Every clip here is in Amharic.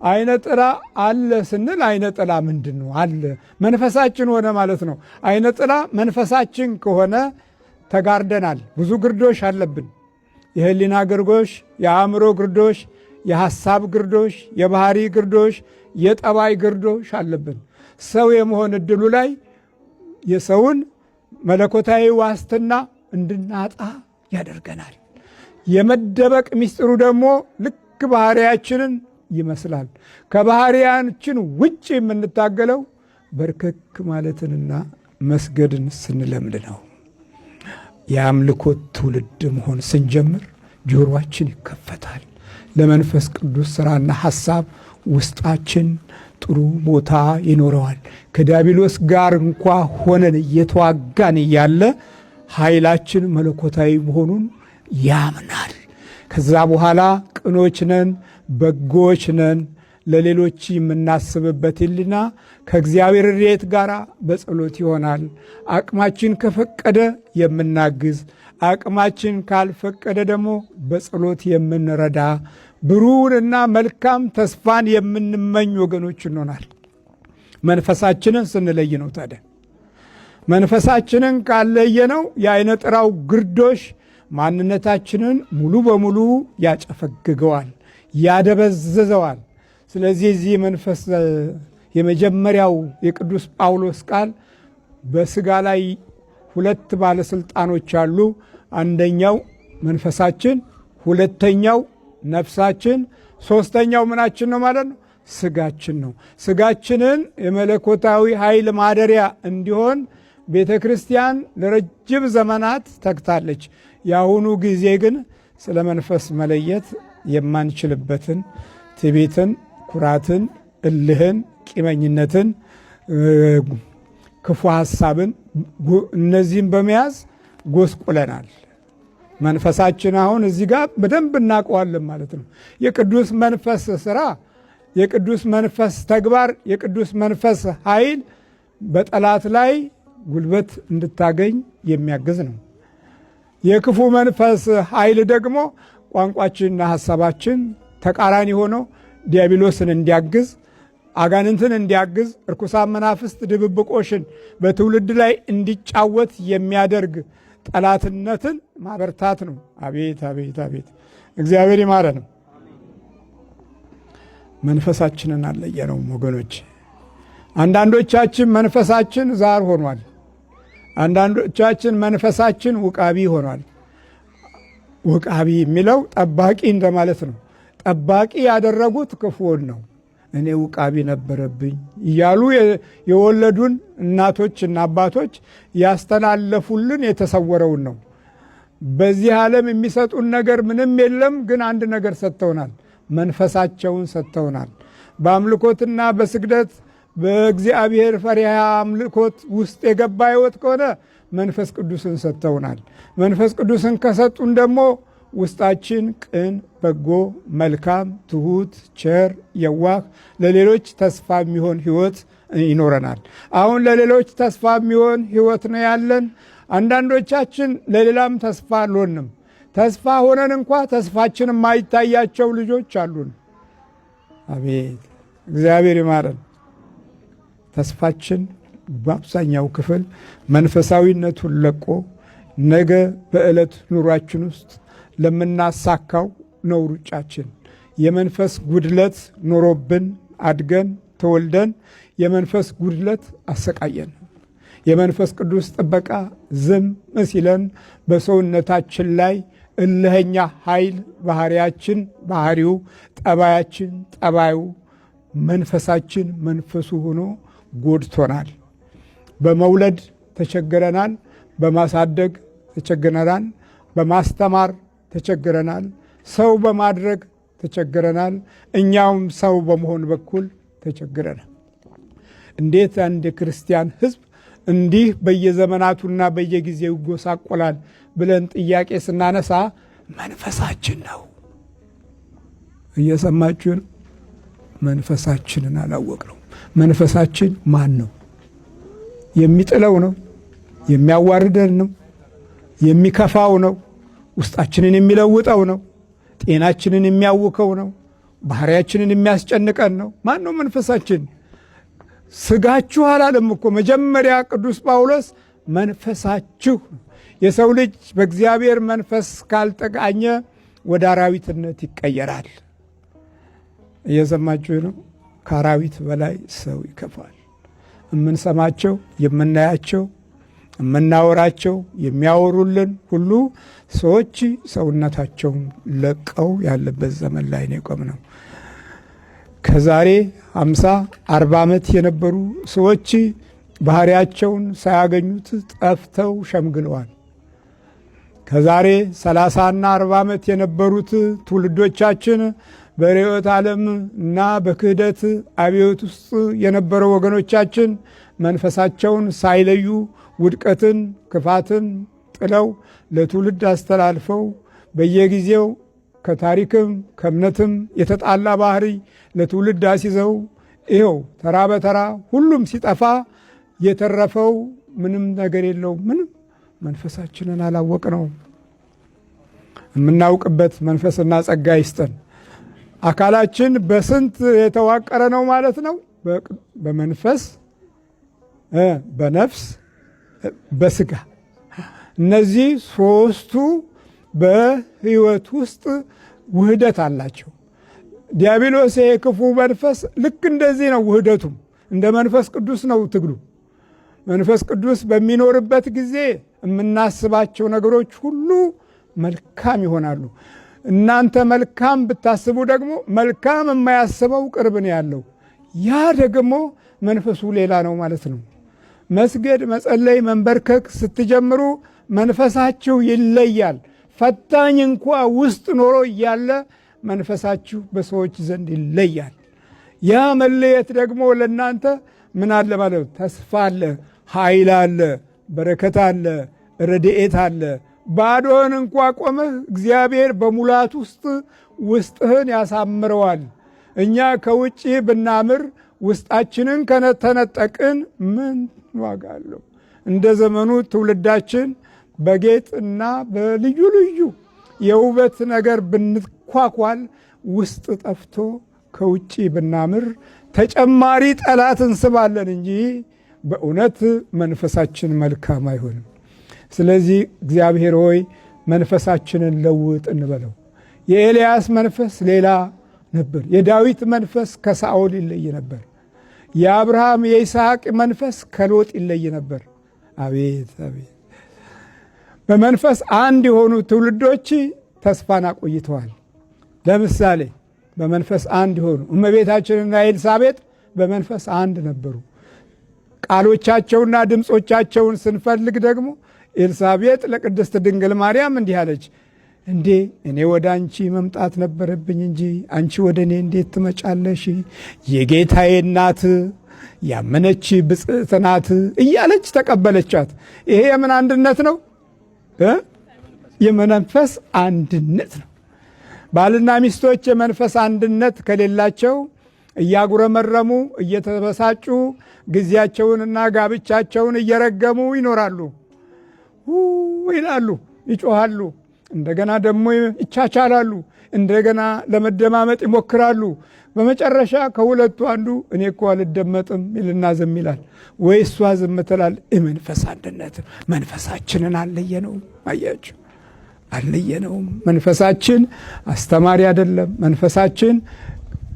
አይነ ጥላ አለ ስንል አይነ ጥላ ምንድነው? አለ መንፈሳችን ሆነ ማለት ነው። አይነ ጥላ መንፈሳችን ከሆነ ተጋርደናል። ብዙ ግርዶሽ አለብን። የህሊና ግርዶሽ፣ የአእምሮ ግርዶሽ፣ የሐሳብ ግርዶሽ፣ የባህሪ ግርዶሽ፣ የጠባይ ግርዶሽ አለብን። ሰው የመሆን እድሉ ላይ የሰውን መለኮታዊ ዋስትና እንድናጣ ያደርገናል። የመደበቅ ምስጢሩ ደግሞ ልክ ባህሪያችንን ይመስላል። ከባህሪያችን ውጭ የምንታገለው በርከክ ማለትንና መስገድን ስንለምድ ነው። የአምልኮት ትውልድ መሆን ስንጀምር ጆሮአችን ይከፈታል። ለመንፈስ ቅዱስ ሥራና ሐሳብ ውስጣችን ጥሩ ቦታ ይኖረዋል። ከዲያብሎስ ጋር እንኳ ሆነን እየተዋጋን እያለ ኃይላችን መለኮታዊ መሆኑን ያምናል። ከዛ በኋላ ቅኖች ነን፣ በጎች ነን። ለሌሎች የምናስብበት ሕሊና ከእግዚአብሔር ረድኤት ጋር በጸሎት ይሆናል። አቅማችን ከፈቀደ የምናግዝ፣ አቅማችን ካልፈቀደ ደግሞ በጸሎት የምንረዳ፣ ብሩህንና መልካም ተስፋን የምንመኝ ወገኖች እንሆናል። መንፈሳችንን ስንለይ ነው። ታዲያ መንፈሳችንን ካለየነው የአይነ ጥራው ግርዶሽ ማንነታችንን ሙሉ በሙሉ ያጨፈግገዋል፣ ያደበዝዘዋል። ስለዚህ እዚህ መንፈስ የመጀመሪያው የቅዱስ ጳውሎስ ቃል በሥጋ ላይ ሁለት ባለሥልጣኖች አሉ። አንደኛው መንፈሳችን፣ ሁለተኛው ነፍሳችን፣ ሦስተኛው ምናችን ነው ማለት ነው? ሥጋችን ነው። ሥጋችንን የመለኮታዊ ኃይል ማደሪያ እንዲሆን ቤተ ክርስቲያን ለረጅም ዘመናት ተግታለች። የአሁኑ ጊዜ ግን ስለ መንፈስ መለየት የማንችልበትን ትዕቢትን፣ ኩራትን፣ እልህን፣ ቂመኝነትን፣ ክፉ ሐሳብን እነዚህም በመያዝ ጎስቁለናል። መንፈሳችን አሁን እዚህ ጋር በደንብ እናውቀዋለን ማለት ነው። የቅዱስ መንፈስ ሥራ፣ የቅዱስ መንፈስ ተግባር፣ የቅዱስ መንፈስ ኃይል በጠላት ላይ ጉልበት እንድታገኝ የሚያግዝ ነው። የክፉ መንፈስ ኃይል ደግሞ ቋንቋችንና ሐሳባችን ተቃራኒ ሆኖ ዲያብሎስን እንዲያግዝ፣ አጋንንትን እንዲያግዝ፣ እርኩሳን መናፍስት ድብብቆሽን በትውልድ ላይ እንዲጫወት የሚያደርግ ጠላትነትን ማበርታት ነው። አቤት አቤት አቤት! እግዚአብሔር ይማረን። መንፈሳችንን አልለየነውም ወገኖች። አንዳንዶቻችን መንፈሳችን ዛር ሆኗል። አንዳንዶቻችን መንፈሳችን ውቃቢ ሆኗል። ውቃቢ የሚለው ጠባቂ እንደማለት ነው። ጠባቂ ያደረጉት ክፉውን ነው። እኔ ውቃቢ ነበረብኝ እያሉ የወለዱን እናቶችና አባቶች ያስተላለፉልን የተሰወረውን ነው። በዚህ ዓለም የሚሰጡን ነገር ምንም የለም፣ ግን አንድ ነገር ሰጥተውናል። መንፈሳቸውን ሰጥተውናል። በአምልኮትና በስግደት በእግዚአብሔር ፈሪሃ አምልኮት ውስጥ የገባ ሕይወት ከሆነ መንፈስ ቅዱስን ሰጥተውናል። መንፈስ ቅዱስን ከሰጡን ደግሞ ውስጣችን ቅን፣ በጎ፣ መልካም፣ ትሁት፣ ቸር፣ የዋህ ለሌሎች ተስፋ የሚሆን ሕይወት ይኖረናል። አሁን ለሌሎች ተስፋ የሚሆን ሕይወት ነው ያለን። አንዳንዶቻችን ለሌላም ተስፋ አልሆንም። ተስፋ ሆነን እንኳ ተስፋችን የማይታያቸው ልጆች አሉን። አቤት እግዚአብሔር ይማረን። ተስፋችን በአብዛኛው ክፍል መንፈሳዊነቱን ለቆ ነገ በዕለት ኑሯችን ውስጥ ለምናሳካው ነው ሩጫችን። የመንፈስ ጉድለት ኖሮብን አድገን ተወልደን የመንፈስ ጉድለት አሰቃየን። የመንፈስ ቅዱስ ጥበቃ ዝም ሲለን በሰውነታችን ላይ እልኸኛ ኃይል ባህሪያችን ባህሪው፣ ጠባያችን ጠባዩ፣ መንፈሳችን መንፈሱ ሆኖ ጎድቶናል። በመውለድ ተቸግረናል። በማሳደግ ተቸግረናል። በማስተማር ተቸግረናል። ሰው በማድረግ ተቸግረናል። እኛውም ሰው በመሆን በኩል ተቸግረናል። እንዴት አንድ ክርስቲያን ሕዝብ እንዲህ በየዘመናቱና በየጊዜው ይጎሳቆላል ብለን ጥያቄ ስናነሳ መንፈሳችን ነው። እየሰማችሁን? መንፈሳችንን አላወቅነው። መንፈሳችን ማን ነው? የሚጥለው ነው? የሚያዋርደን ነው? የሚከፋው ነው? ውስጣችንን የሚለውጠው ነው? ጤናችንን የሚያውከው ነው? ባህሪያችንን የሚያስጨንቀን ነው። ማን ነው? መንፈሳችን። ስጋችሁ አላለም እኮ መጀመሪያ ቅዱስ ጳውሎስ መንፈሳችሁ። የሰው ልጅ በእግዚአብሔር መንፈስ ካልተቃኘ ወደ አራዊትነት ይቀየራል። እየሰማችሁ ነው? ከአራዊት በላይ ሰው ይከፋል። የምንሰማቸው፣ የምናያቸው፣ የምናወራቸው፣ የሚያወሩልን ሁሉ ሰዎች ሰውነታቸውን ለቀው ያለበት ዘመን ላይ ነው የቆምነው። ከዛሬ 50 40 ዓመት የነበሩ ሰዎች ባህሪያቸውን ሳያገኙት ጠፍተው ሸምግለዋል። ከዛሬ 30ና 40 ዓመት የነበሩት ትውልዶቻችን በርዕዮተ ዓለም እና በክህደት አብዮት ውስጥ የነበረው ወገኖቻችን መንፈሳቸውን ሳይለዩ ውድቀትን፣ ክፋትን ጥለው ለትውልድ አስተላልፈው በየጊዜው ከታሪክም ከእምነትም የተጣላ ባህሪ ለትውልድ አስይዘው ይኸው ተራ በተራ ሁሉም ሲጠፋ የተረፈው ምንም ነገር የለው። ምንም መንፈሳችንን አላወቅ ነው። የምናውቅበት መንፈስና ጸጋ ይስጠን። አካላችን በስንት የተዋቀረ ነው ማለት ነው? በመንፈስ፣ በነፍስ፣ በስጋ። እነዚህ ሶስቱ በህይወት ውስጥ ውህደት አላቸው። ዲያብሎስ የክፉ መንፈስ ልክ እንደዚህ ነው። ውህደቱም እንደ መንፈስ ቅዱስ ነው ትግሉ። መንፈስ ቅዱስ በሚኖርበት ጊዜ የምናስባቸው ነገሮች ሁሉ መልካም ይሆናሉ። እናንተ መልካም ብታስቡ ደግሞ መልካም የማያስበው ቅርብ ነው ያለው። ያ ደግሞ መንፈሱ ሌላ ነው ማለት ነው። መስገድ፣ መጸለይ፣ መንበርከክ ስትጀምሩ መንፈሳችሁ ይለያል። ፈታኝ እንኳ ውስጥ ኖሮ እያለ መንፈሳችሁ በሰዎች ዘንድ ይለያል። ያ መለየት ደግሞ ለእናንተ ምን አለ ማለት ነው? ተስፋ አለ፣ ኃይል አለ፣ በረከት አለ፣ ረድኤት አለ። ባዶህን እንኳ ቆመህ እግዚአብሔር በሙላት ውስጥ ውስጥህን ያሳምረዋል። እኛ ከውጭ ብናምር ውስጣችንን ከነተነጠቅን ምን ዋጋ አለው? እንደ ዘመኑ ትውልዳችን በጌጥና በልዩ ልዩ የውበት ነገር ብንኳኳል ውስጥ ጠፍቶ ከውጭ ብናምር ተጨማሪ ጠላት እንስባለን እንጂ በእውነት መንፈሳችን መልካም አይሆንም። ስለዚህ እግዚአብሔር ሆይ መንፈሳችንን ለውጥ እንበለው። የኤልያስ መንፈስ ሌላ ነበር። የዳዊት መንፈስ ከሳኦል ይለይ ነበር። የአብርሃም የይስሐቅ መንፈስ ከሎጥ ይለይ ነበር። አቤት አቤት! በመንፈስ አንድ የሆኑ ትውልዶች ተስፋን አቆይተዋል። ለምሳሌ በመንፈስ አንድ የሆኑ እመቤታችንና ኤልሳቤጥ በመንፈስ አንድ ነበሩ። ቃሎቻቸውና ድምፆቻቸውን ስንፈልግ ደግሞ ኤልሳቤጥ ለቅድስት ድንግል ማርያም እንዲህ አለች፣ እንዴ እኔ ወደ አንቺ መምጣት ነበረብኝ እንጂ አንቺ ወደ እኔ እንዴት ትመጫለሽ? የጌታዬ እናት ያመነች ብፅዕት ናት እያለች ተቀበለቻት። ይሄ የምን አንድነት ነው? የመንፈስ አንድነት ነው። ባልና ሚስቶች የመንፈስ አንድነት ከሌላቸው እያጉረመረሙ እየተበሳጩ ጊዜያቸውንና ጋብቻቸውን እየረገሙ ይኖራሉ። ይላሉ፣ ይጮሃሉ፣ እንደገና ደግሞ ይቻቻላሉ፣ እንደገና ለመደማመጥ ይሞክራሉ። በመጨረሻ ከሁለቱ አንዱ እኔ እኮ አልደመጥም ይልና ዝም ይላል፣ ወይ እሷ ዝም ትላል። የመንፈስ አንድነት መንፈሳችንን አለየነውም። አያችሁ፣ አለየነውም። መንፈሳችን አስተማሪ አይደለም። መንፈሳችን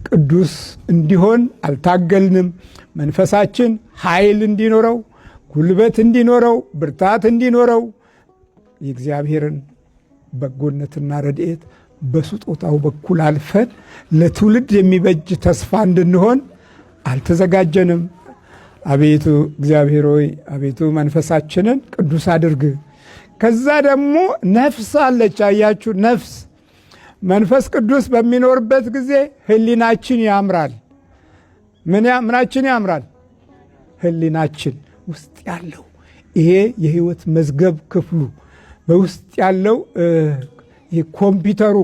ቅዱስ እንዲሆን አልታገልንም። መንፈሳችን ኃይል እንዲኖረው፣ ጉልበት እንዲኖረው፣ ብርታት እንዲኖረው የእግዚአብሔርን በጎነትና ረድኤት በስጦታው በኩል አልፈን ለትውልድ የሚበጅ ተስፋ እንድንሆን አልተዘጋጀንም። አቤቱ እግዚአብሔር ሆይ፣ አቤቱ መንፈሳችንን ቅዱስ አድርግ። ከዛ ደግሞ ነፍስ አለች። አያችሁ፣ ነፍስ መንፈስ ቅዱስ በሚኖርበት ጊዜ ህሊናችን ያምራል። ምናችን ያምራል? ህሊናችን ውስጥ ያለው ይሄ የህይወት መዝገብ ክፍሉ በውስጥ ያለው ኮምፒውተሩ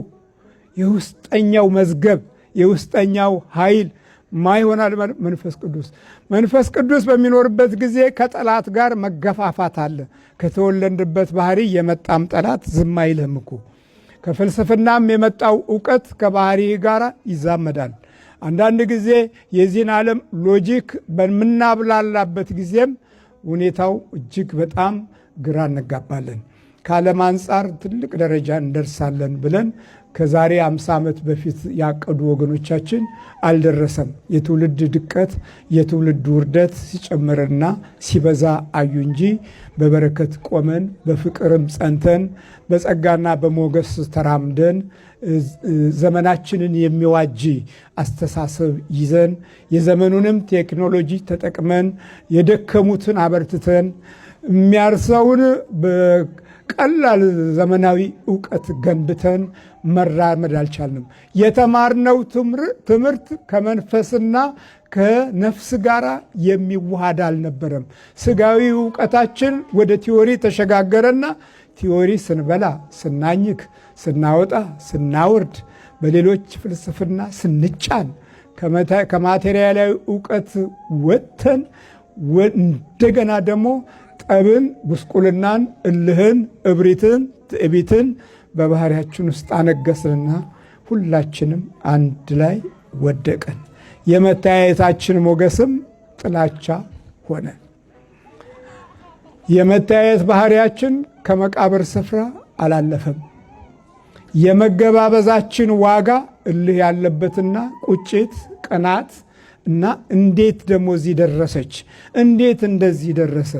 የውስጠኛው መዝገብ የውስጠኛው ኃይል ማይሆናል መንፈስ ቅዱስ። መንፈስ ቅዱስ በሚኖርበት ጊዜ ከጠላት ጋር መገፋፋት አለ። ከተወለድንበት ባህሪ የመጣም ጠላት ዝም አይልህም እኮ። ከፍልስፍናም የመጣው ዕውቀት ከባህሪ ጋር ይዛመዳል። አንዳንድ ጊዜ የዚህን ዓለም ሎጂክ በምናብላላበት ጊዜም ሁኔታው እጅግ በጣም ግራ እንጋባለን። ከዓለም አንጻር ትልቅ ደረጃ እንደርሳለን ብለን ከዛሬ 50 ዓመት በፊት ያቀዱ ወገኖቻችን አልደረሰም። የትውልድ ድቀት፣ የትውልድ ውርደት ሲጨምርና ሲበዛ አዩ እንጂ በበረከት ቆመን በፍቅርም ጸንተን በጸጋና በሞገስ ተራምደን ዘመናችንን የሚዋጅ አስተሳሰብ ይዘን የዘመኑንም ቴክኖሎጂ ተጠቅመን የደከሙትን አበርትተን የሚያርሰውን በቀላል ዘመናዊ ዕውቀት ገንብተን መራመድ አልቻልንም። የተማርነው ትምህርት ከመንፈስና ከነፍስ ጋር የሚዋሃድ አልነበረም። ስጋዊ ዕውቀታችን ወደ ቲዎሪ ተሸጋገረና ቲዎሪ ስንበላ፣ ስናኝክ፣ ስናወጣ፣ ስናወርድ፣ በሌሎች ፍልስፍና ስንጫን ከማቴሪያላዊ ዕውቀት ወጥተን እንደገና ደግሞ ጠብን፣ ጉስቁልናን፣ እልህን፣ እብሪትን፣ ትዕቢትን በባህሪያችን ውስጥ አነገስንና ሁላችንም አንድ ላይ ወደቀን። የመተያየታችን ሞገስም ጥላቻ ሆነ። የመተያየት ባህሪያችን ከመቃብር ስፍራ አላለፈም። የመገባበዛችን ዋጋ እልህ ያለበትና ቁጭት፣ ቅናት እና እንዴት ደግሞ እዚህ ደረሰች፣ እንዴት እንደዚህ ደረሰ፣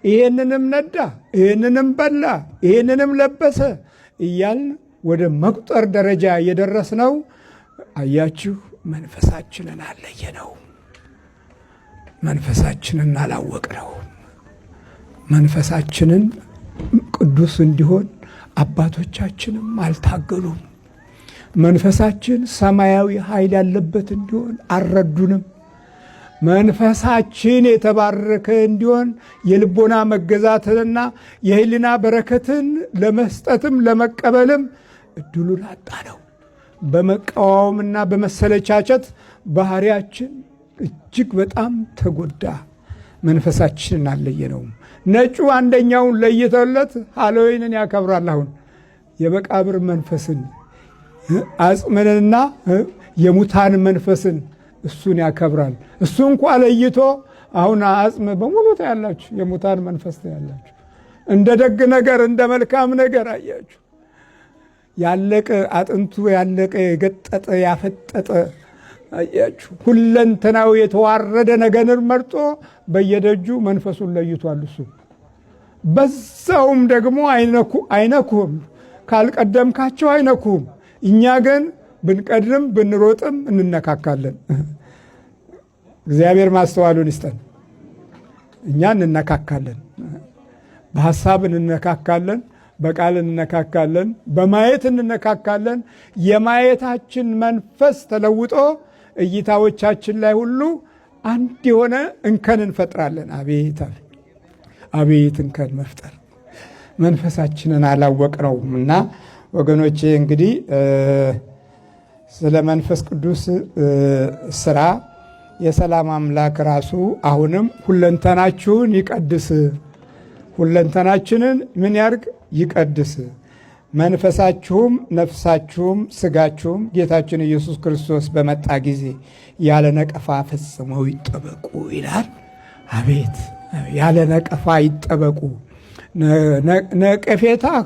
ይሄንንም ነዳ፣ ይሄንንም በላ፣ ይሄንንም ለበሰ እያልን ወደ መቁጠር ደረጃ የደረስነው አያችሁ፣ መንፈሳችንን አለየነው፣ መንፈሳችንን አላወቅነው። መንፈሳችንን ቅዱስ እንዲሆን አባቶቻችንም አልታገሉም። መንፈሳችን ሰማያዊ ኃይል ያለበት እንዲሆን አልረዱንም። መንፈሳችን የተባረከ እንዲሆን የልቦና መገዛትንና የህሊና በረከትን ለመስጠትም ለመቀበልም እድሉን አጣነው። በመቃወምና በመሰለቻቸት ባህሪያችን እጅግ በጣም ተጎዳ። መንፈሳችንን አልለየነውም። ነጩ አንደኛውን ለይተውለት ሃሎዊንን ያከብራል። አሁን የመቃብር መንፈስን አጽምንና የሙታን መንፈስን እሱን ያከብራል። እሱ እንኳ ለይቶ አሁን አጽም በሙሉ ታያላችሁ፣ የሙታን መንፈስ ታያላችሁ። እንደ ደግ ነገር እንደ መልካም ነገር አያችሁ። ያለቀ አጥንቱ ያለቀ የገጠጠ ያፈጠጠ አያችሁ። ሁለንተናው የተዋረደ ነገርን መርጦ በየደጁ መንፈሱን ለይቷል። እሱ በዛውም ደግሞ አይነኩም፣ ካልቀደምካቸው አይነኩም። እኛ ግን ብንቀድም ብንሮጥም እንነካካለን። እግዚአብሔር ማስተዋሉን ይስጠን። እኛ እንነካካለን፣ በሐሳብ እንነካካለን፣ በቃል እንነካካለን፣ በማየት እንነካካለን። የማየታችን መንፈስ ተለውጦ እይታዎቻችን ላይ ሁሉ አንድ የሆነ እንከን እንፈጥራለን። አቤት እንከን መፍጠር! መንፈሳችንን አላወቅነውም። እና ወገኖቼ እንግዲህ ስለ መንፈስ ቅዱስ ስራ የሰላም አምላክ ራሱ አሁንም ሁለንተናችሁን ይቀድስ፣ ሁለንተናችንን ምን ያርግ? ይቀድስ። መንፈሳችሁም ነፍሳችሁም ስጋችሁም ጌታችን ኢየሱስ ክርስቶስ በመጣ ጊዜ ያለ ነቀፋ ፈጽመው ይጠበቁ ይላል። አቤት ያለ ነቀፋ ይጠበቁ። ነቀፌታህ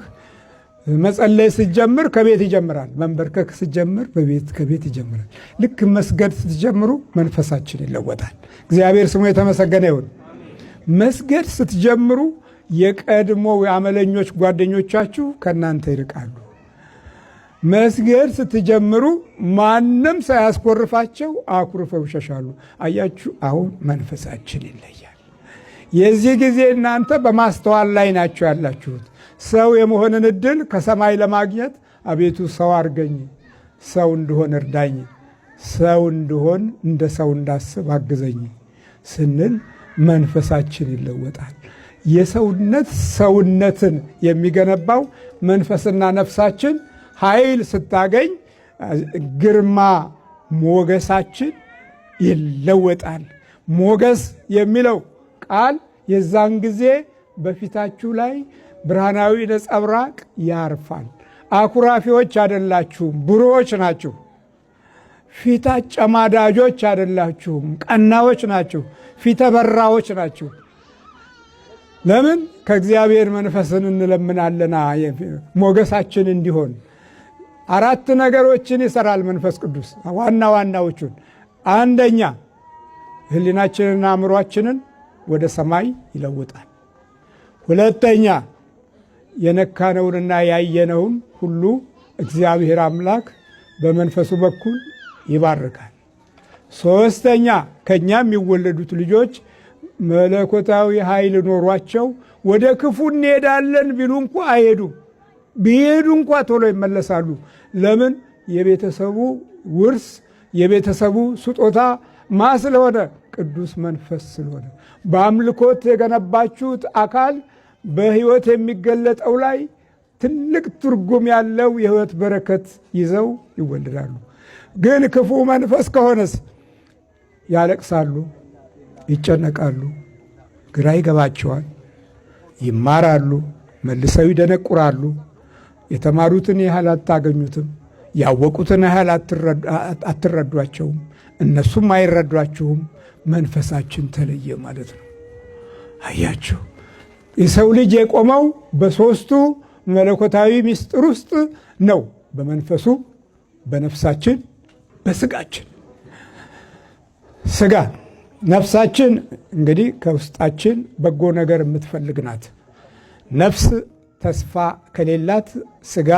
መጸለይ ስትጀምር ከቤት ይጀምራል። መንበርከክ ስትጀምር ከቤት ይጀምራል። ልክ መስገድ ስትጀምሩ መንፈሳችን ይለወጣል። እግዚአብሔር ስሙ የተመሰገነ ይሁን። መስገድ ስትጀምሩ የቀድሞ የአመለኞች ጓደኞቻችሁ ከእናንተ ይርቃሉ። መስገድ ስትጀምሩ ማንም ሳያስኮርፋቸው አኩርፈው ይሸሻሉ። አያችሁ፣ አሁን መንፈሳችን ይለያል። የዚህ ጊዜ እናንተ በማስተዋል ላይ ናችሁ ያላችሁት። ሰው የመሆንን እድል ከሰማይ ለማግኘት አቤቱ ሰው አርገኝ፣ ሰው እንድሆን እርዳኝ፣ ሰው እንድሆን እንደ ሰው እንዳስብ አግዘኝ ስንል መንፈሳችን ይለወጣል። የሰውነት ሰውነትን የሚገነባው መንፈስና ነፍሳችን ኃይል ስታገኝ ግርማ ሞገሳችን ይለወጣል። ሞገስ የሚለው ቃል የዛን ጊዜ በፊታችሁ ላይ ብርሃናዊ ነጸብራቅ ያርፋል። አኩራፊዎች አይደላችሁም፣ ብሩዎች ናችሁ። ፊት አጨማዳጆች አይደላችሁም፣ ቀናዎች ናችሁ፣ ፊተ በራዎች ናችሁ። ለምን? ከእግዚአብሔር መንፈስን እንለምናለና ሞገሳችን እንዲሆን። 4 ነገሮችን ይሰራል መንፈስ ቅዱስ። ዋና ዋናዎቹን፣ አንደኛ ሕሊናችንና አእምሯችንን ወደ ሰማይ ይለውጣል። ሁለተኛ የነካነውንና ያየነውን ሁሉ እግዚአብሔር አምላክ በመንፈሱ በኩል ይባርካል። ሶስተኛ ከኛ የሚወለዱት ልጆች መለኮታዊ ኃይል ኖሯቸው ወደ ክፉ እንሄዳለን ቢሉ እንኳ አይሄዱም። ቢሄዱ እንኳ ቶሎ ይመለሳሉ። ለምን? የቤተሰቡ ውርስ የቤተሰቡ ስጦታ ማ ስለሆነ? ቅዱስ መንፈስ ስለሆነ። በአምልኮት የገነባችሁት አካል በሕይወት የሚገለጠው ላይ ትልቅ ትርጉም ያለው የሕይወት በረከት ይዘው ይወለዳሉ። ግን ክፉ መንፈስ ከሆነስ ያለቅሳሉ፣ ይጨነቃሉ፣ ግራ ይገባቸዋል፣ ይማራሉ፣ መልሰው ይደነቁራሉ። የተማሩትን ያህል አታገኙትም፣ ያወቁትን ያህል አትረዷቸውም፣ እነሱም አይረዷችሁም። መንፈሳችን ተለየ ማለት ነው። አያችሁ፣ የሰው ልጅ የቆመው በሦስቱ መለኮታዊ ምስጢር ውስጥ ነው። በመንፈሱ፣ በነፍሳችን፣ በስጋችን። ስጋ ነፍሳችን እንግዲህ ከውስጣችን በጎ ነገር የምትፈልግ ናት። ነፍስ ተስፋ ከሌላት ስጋ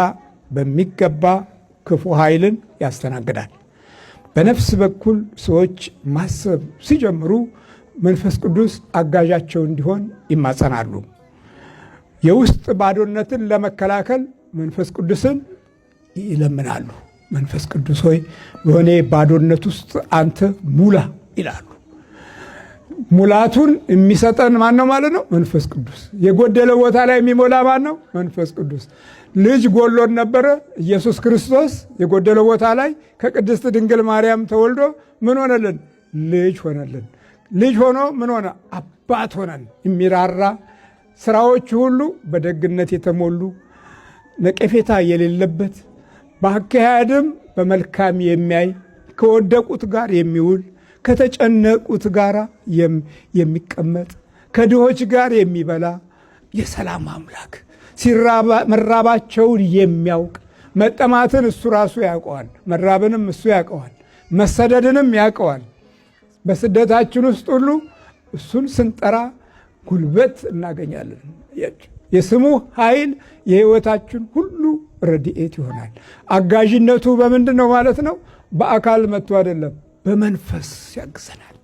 በሚገባ ክፉ ኃይልን ያስተናግዳል። በነፍስ በኩል ሰዎች ማሰብ ሲጀምሩ መንፈስ ቅዱስ አጋዣቸው እንዲሆን ይማጸናሉ። የውስጥ ባዶነትን ለመከላከል መንፈስ ቅዱስን ይለምናሉ። መንፈስ ቅዱስ ሆይ በሆነ ባዶነት ውስጥ አንተ ሙላ ይላሉ። ሙላቱን የሚሰጠን ማን ነው ማለት ነው? መንፈስ ቅዱስ። የጎደለ ቦታ ላይ የሚሞላ ማን ነው? መንፈስ ቅዱስ። ልጅ ጎሎን ነበረ። ኢየሱስ ክርስቶስ የጎደለ ቦታ ላይ ከቅድስት ድንግል ማርያም ተወልዶ ምን ሆነልን? ልጅ ሆነልን። ልጅ ሆኖ ምን ሆነ? አባት ሆነን። የሚራራ ስራዎች ሁሉ በደግነት የተሞሉ ነቀፌታ የሌለበት በአካሄድም በመልካም የሚያይ ከወደቁት ጋር የሚውል ከተጨነቁት ጋር የሚቀመጥ ከድሆች ጋር የሚበላ የሰላም አምላክ መራባቸውን የሚያውቅ መጠማትን እሱ ራሱ ያውቀዋል፣ መራብንም እሱ ያውቀዋል፣ መሰደድንም ያውቀዋል። በስደታችን ውስጥ ሁሉ እሱን ስንጠራ ጉልበት እናገኛለን። የስሙ ኃይል የሕይወታችን ሁሉ ረድኤት ይሆናል። አጋዥነቱ በምንድን ነው ማለት ነው? በአካል መጥቶ አይደለም፣ በመንፈስ ያግዘናል።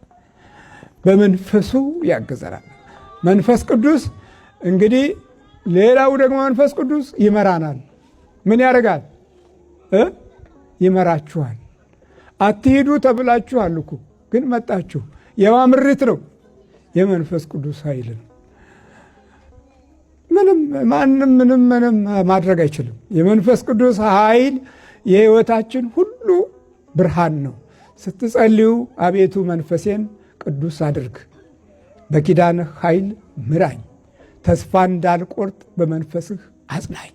በመንፈሱ ያግዘናል መንፈስ ቅዱስ። እንግዲህ ሌላው ደግሞ መንፈስ ቅዱስ ይመራናል። ምን ያደርጋል? ይመራችኋል። አትሂዱ ተብላችኋል እኮ ግን መጣችሁ። የማምሪት ነው፣ የመንፈስ ቅዱስ ኃይል ነው። ማንም ምንም ማድረግ አይችልም። የመንፈስ ቅዱስ ኃይል የሕይወታችን ሁሉ ብርሃን ነው። ስትጸልዩ አቤቱ መንፈሴን ቅዱስ አድርግ፣ በኪዳንህ ኃይል ምራኝ፣ ተስፋ እንዳልቆርጥ በመንፈስህ አጽናኝ።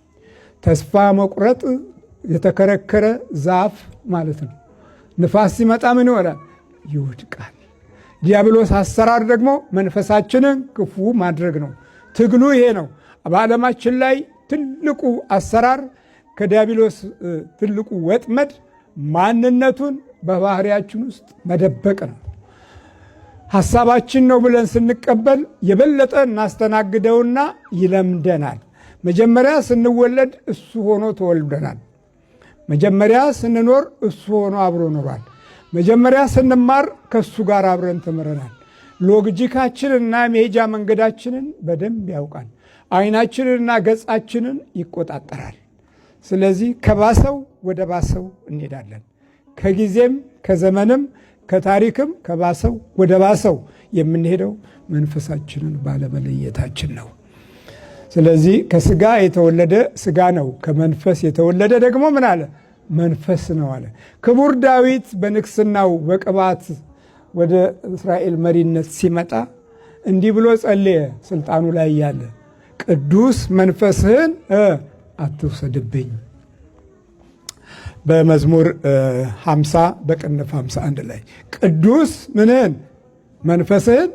ተስፋ መቁረጥ የተከረከረ ዛፍ ማለት ነው። ንፋስ ሲመጣ ምን ይሆናል? ይወድቃል። ዲያብሎስ አሰራር ደግሞ መንፈሳችንን ክፉ ማድረግ ነው። ትግሉ ይሄ ነው። በዓለማችን ላይ ትልቁ አሰራር ከዲያብሎስ ትልቁ ወጥመድ ማንነቱን በባህሪያችን ውስጥ መደበቅ ነው። ሐሳባችን ነው ብለን ስንቀበል የበለጠ እናስተናግደውና ይለምደናል። መጀመሪያ ስንወለድ እሱ ሆኖ ተወልደናል። መጀመሪያ ስንኖር እሱ ሆኖ አብሮ ኖሯል። መጀመሪያ ስንማር ከእሱ ጋር አብረን ተምረናል። ሎጂካችንና መሄጃ መንገዳችንን በደንብ ያውቃል። ዓይናችንንና ገጻችንን ይቆጣጠራል። ስለዚህ ከባሰው ወደ ባሰው እንሄዳለን። ከጊዜም ከዘመንም ከታሪክም ከባሰው ወደ ባሰው የምንሄደው መንፈሳችንን ባለመለየታችን ነው። ስለዚህ ከስጋ የተወለደ ስጋ ነው፣ ከመንፈስ የተወለደ ደግሞ ምን አለ? መንፈስ ነው አለ። ክቡር ዳዊት በንግስናው በቅባት ወደ እስራኤል መሪነት ሲመጣ እንዲህ ብሎ ጸለየ። ስልጣኑ ላይ ያለ ቅዱስ መንፈስህን አትውሰድብኝ በመዝሙር 50 በቅንፍ 51 ላይ ቅዱስ ምንን መንፈስህን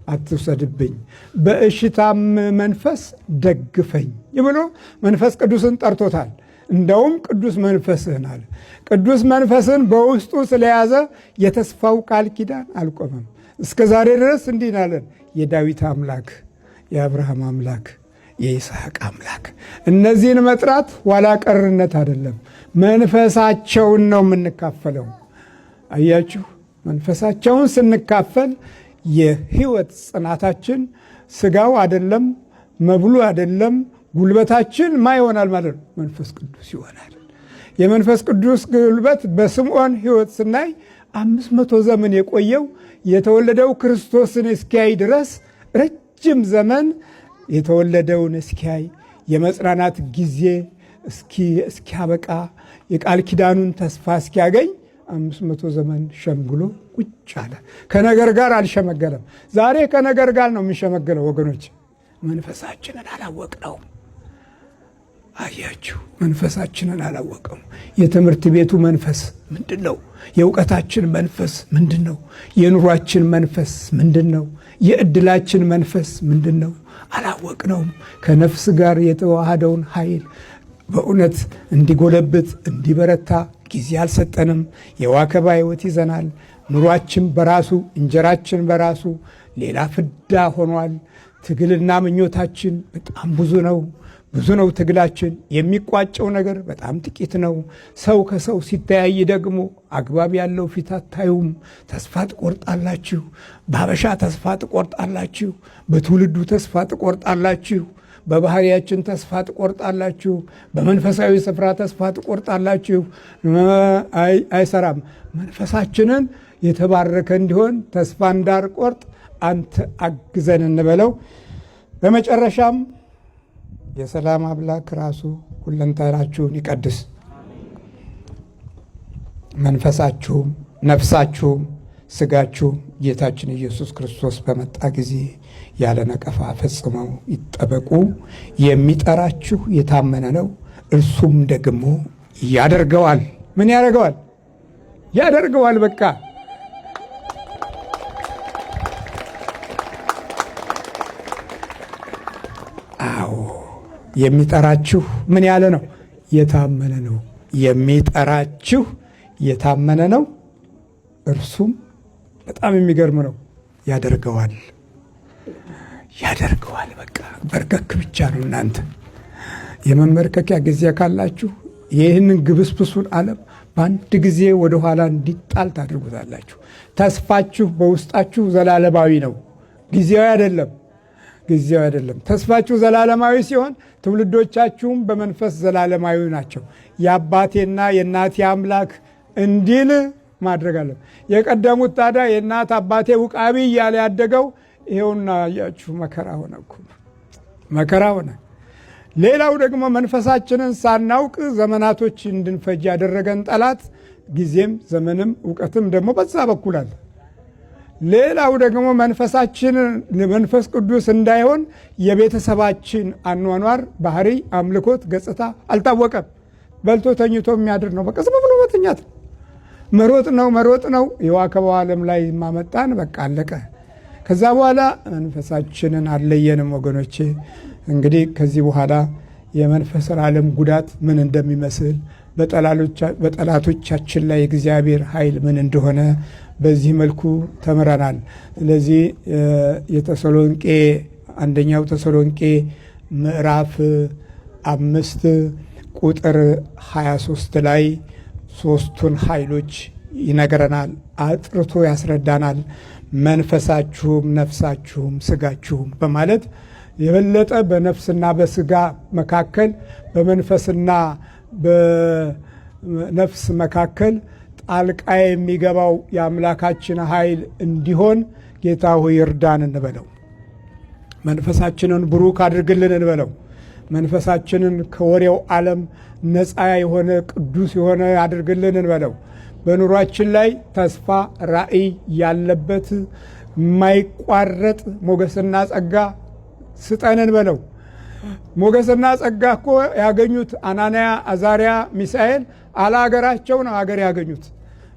አትውሰድብኝ በእሽታም መንፈስ ደግፈኝ ብሎ መንፈስ ቅዱስን ጠርቶታል። እንደውም ቅዱስ መንፈስህን አለ። ቅዱስ መንፈስን በውስጡ ስለያዘ የተስፋው ቃል ኪዳን አልቆመም። እስከ ዛሬ ድረስ እንዲህ እናለን፣ የዳዊት አምላክ፣ የአብርሃም አምላክ፣ የይስሐቅ አምላክ። እነዚህን መጥራት ኋላ ቀርነት አይደለም፣ መንፈሳቸውን ነው የምንካፈለው። አያችሁ፣ መንፈሳቸውን ስንካፈል የህይወት ጽናታችን ስጋው አይደለም፣ መብሉ አይደለም፣ ጉልበታችን ማ ይሆናል ማለት ነው? መንፈስ ቅዱስ ይሆናል። የመንፈስ ቅዱስ ጉልበት በስምዖን ህይወት ስናይ 500 ዘመን የቆየው የተወለደው ክርስቶስን እስኪያይ ድረስ ረጅም ዘመን የተወለደውን እስኪያይ የመጽናናት ጊዜ እስኪያበቃ የቃል ኪዳኑን ተስፋ እስኪያገኝ 500 ዘመን ሸምግሎ ቁጭ አለ። ከነገር ጋር አልሸመገለም። ዛሬ ከነገር ጋር ነው የምንሸመገለው ወገኖች። መንፈሳችንን አላወቅነውም። አያችሁ፣ መንፈሳችንን አላወቅነው። የትምህርት ቤቱ መንፈስ ምንድን ነው? የእውቀታችን መንፈስ ምንድን ነው? የኑሯችን መንፈስ ምንድን ነው? የእድላችን መንፈስ ምንድን ነው? አላወቅነውም። ከነፍስ ጋር የተዋሃደውን ኃይል በእውነት እንዲጎለብት እንዲበረታ ጊዜ አልሰጠንም። የዋከባ ሕይወት ይዘናል። ኑሯችን በራሱ እንጀራችን በራሱ ሌላ ፍዳ ሆኗል። ትግልና ምኞታችን በጣም ብዙ ነው ትግላችን። የሚቋጨው ነገር በጣም ጥቂት ነው። ሰው ከሰው ሲተያይ ደግሞ አግባብ ያለው ፊት አታዩም። ተስፋ ትቆርጣላችሁ። በሀበሻ ተስፋ ትቆርጣላችሁ። በትውልዱ ተስፋ ትቆርጣላችሁ። በባህሪያችን ተስፋ ትቆርጣላችሁ። በመንፈሳዊ ስፍራ ተስፋ ትቆርጣላችሁ። አይሰራም። መንፈሳችንን የተባረከ እንዲሆን ተስፋ እንዳንቆርጥ አንተ አግዘን እንበለው። በመጨረሻም የሰላም አምላክ ራሱ ሁለንተናችሁን ይቀድስ፣ መንፈሳችሁም ነፍሳችሁም ስጋችሁም ጌታችን ኢየሱስ ክርስቶስ በመጣ ጊዜ ያለ ነቀፋ ፈጽመው ይጠበቁ። የሚጠራችሁ የታመነ ነው፣ እርሱም ደግሞ ያደርገዋል። ምን ያደርገዋል? ያደርገዋል። በቃ አዎ፣ የሚጠራችሁ ምን ያለ ነው? የታመነ ነው። የሚጠራችሁ የታመነ ነው፣ እርሱም በጣም የሚገርም ነው፣ ያደርገዋል። በቃ በርከክ ብቻ ነው። እናንተ የመመርከኪያ ጊዜ ካላችሁ ይህንን ግብስብሱን ዓለም በአንድ ጊዜ ወደ ኋላ እንዲጣል ታድርጉታላችሁ። ተስፋችሁ በውስጣችሁ ዘላለማዊ ነው፣ ጊዜያዊ አይደለም። ተስፋችሁ ዘላለማዊ ሲሆን ትውልዶቻችሁም በመንፈስ ዘላለማዊ ናቸው። የአባቴና የእናቴ አምላክ እንዲል ማድረግ አለ። የቀደሙት ታዲያ የእናት አባቴ ውቃቢ እያለ ያደገው ይሄውና ያያችሁ መከራ ሆነ። ሌላው ደግሞ መንፈሳችንን ሳናውቅ ዘመናቶች እንድንፈጅ ያደረገን ጠላት ጊዜም ዘመንም እውቀትም ደግሞ በዛ በኩል አለ። ሌላው ደግሞ መንፈሳችንን መንፈስ ቅዱስ እንዳይሆን የቤተሰባችን አኗኗር፣ ባህሪ፣ አምልኮት፣ ገጽታ አልታወቀም። በልቶ ተኝቶ የሚያድር ነው። በቃ ዝም ብሎ መተኛት መሮጥ ነው። የዋከባው ዓለም ላይ ማመጣን በቃ አለቀ። ከዛ በኋላ መንፈሳችንን አለየንም ወገኖቼ። እንግዲህ ከዚህ በኋላ የመንፈስ ዓለም ጉዳት ምን እንደሚመስል በጠላቶቻችን ላይ የእግዚአብሔር ኃይል ምን እንደሆነ በዚህ መልኩ ተምረናል። ስለዚህ የተሰሎንቄ አንደኛው ተሰሎንቄ ምዕራፍ 5 ቁጥር 23 ላይ ሶስቱን ኃይሎች ይነግረናል፣ አጥርቶ ያስረዳናል። መንፈሳችሁም ነፍሳችሁም ስጋችሁም በማለት የበለጠ በነፍስና በስጋ መካከል በመንፈስና በነፍስ መካከል ጣልቃ የሚገባው የአምላካችን ኃይል እንዲሆን ጌታ ሆይ ይርዳን እንበለው። መንፈሳችንን ብሩክ አድርግልን እንበለው። መንፈሳችንን ከወሬው ዓለም ነፃ የሆነ ቅዱስ የሆነ አድርግልን እንበለው። በኑሯችን ላይ ተስፋ ራእይ ያለበት የማይቋረጥ ሞገስና ጸጋ ስጠን እንበለው። ሞገስና ጸጋ እኮ ያገኙት አናንያ፣ አዛርያ፣ ሚሳኤል አላገራቸው ነው አገር ያገኙት።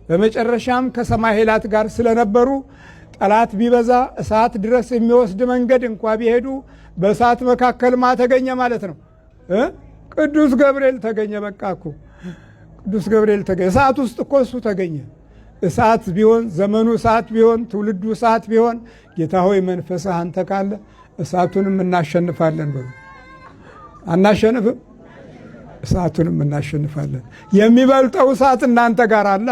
በመጨረሻም ከሰማይ ኃይላት ጋር ስለነበሩ ጠላት ቢበዛ እሳት ድረስ የሚወስድ መንገድ እንኳ ቢሄዱ በእሳት መካከል ማ ተገኘ ማለት ነው? ቅዱስ ገብርኤል ተገኘ። በቃ እኮ ቅዱስ ገብርኤል ተገኘ። እሳት ውስጥ እኮ እሱ ተገኘ። እሳት ቢሆን ዘመኑ እሳት ቢሆን ትውልዱ እሳት ቢሆን ጌታ ሆይ መንፈስህ አንተ ካለ እሳቱንም እናሸንፋለን በሉ። አናሸንፍም? እሳቱንም እናሸንፋለን። የሚበልጠው እሳት እናንተ ጋር አለ።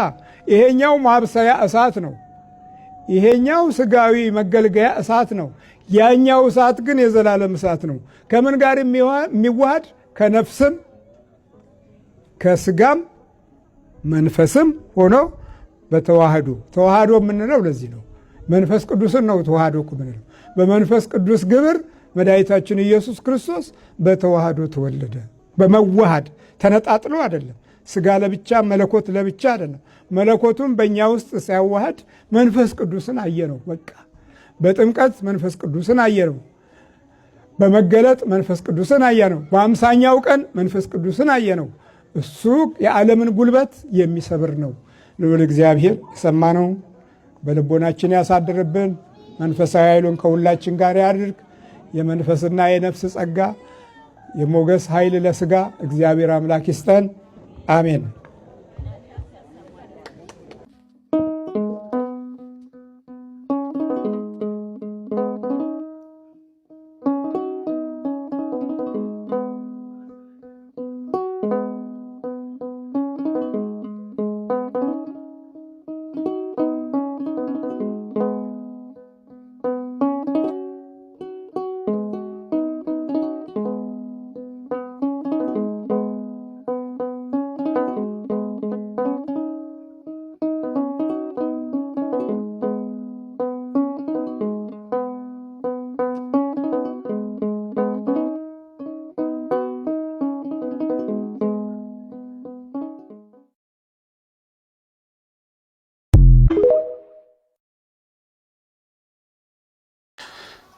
ይሄኛው ማብሰያ እሳት ነው። ይሄኛው ስጋዊ መገልገያ እሳት ነው። ያኛው እሳት ግን የዘላለም እሳት ነው። ከምን ጋር የሚዋሃድ? ከነፍስም ከስጋም መንፈስም ሆኖ በተዋህዶ። ተዋህዶ የምንለው ለዚህ ነው። መንፈስ ቅዱስን ነው ተዋህዶ የምንለው። በመንፈስ ቅዱስ ግብር መድኃኒታችን ኢየሱስ ክርስቶስ በተዋህዶ ተወለደ። በመዋሃድ ተነጣጥሎ አይደለም። ስጋ ለብቻ መለኮት ለብቻ አይደለም። መለኮቱን በእኛ ውስጥ ሲያዋሃድ መንፈስ ቅዱስን አየነው። በቃ በጥምቀት መንፈስ ቅዱስን አየነው። በመገለጥ መንፈስ ቅዱስን አየነው። በአምሳኛው ቀን መንፈስ ቅዱስን አየነው። እሱ የዓለምን ጉልበት የሚሰብር ነው። ልዑል እግዚአብሔር የሰማነው በልቦናችን ያሳድርብን። መንፈሳዊ ኃይሉን ከሁላችን ጋር ያድርግ። የመንፈስና የነፍስ ጸጋ የሞገስ ኃይል ለስጋ እግዚአብሔር አምላክ ይስጠን። አሜን።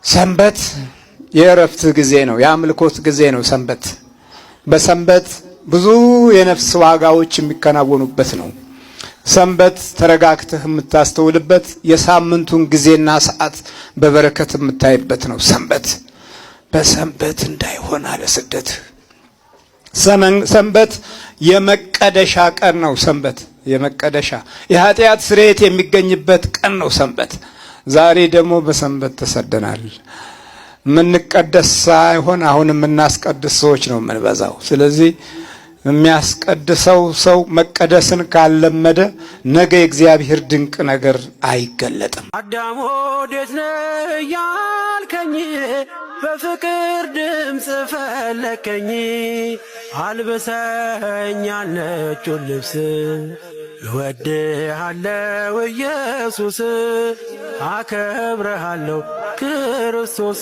ሰንበት የእረፍት ጊዜ ነው፣ የአምልኮት ጊዜ ነው። ሰንበት በሰንበት ብዙ የነፍስ ዋጋዎች የሚከናወኑበት ነው። ሰንበት ተረጋግተህ የምታስተውልበት፣ የሳምንቱን ጊዜና ሰዓት በበረከት የምታይበት ነው። ሰንበት በሰንበት እንዳይሆን አለ ስደት። ሰንበት የመቀደሻ ቀን ነው። ሰንበት የመቀደሻ የኃጢአት ስርየት የሚገኝበት ቀን ነው ሰንበት። ዛሬ ደግሞ በሰንበት ተሰደናል። የምንቀደስ ሳይሆን አሁን የምናስቀድስ ሰዎች ነው የምንበዛው። ስለዚህ የሚያስቀድሰው ሰው መቀደስን ካለመደ ነገ የእግዚአብሔር ድንቅ ነገር አይገለጥም። አዳም ወዴት ነህ ያልከኝ፣ በፍቅር ድምፅ ፈለከኝ። አልብሰኝ ነጩን ልብስ፣ እወድሃለሁ ኢየሱስ፣ አከብረሃለሁ ክርስቶስ።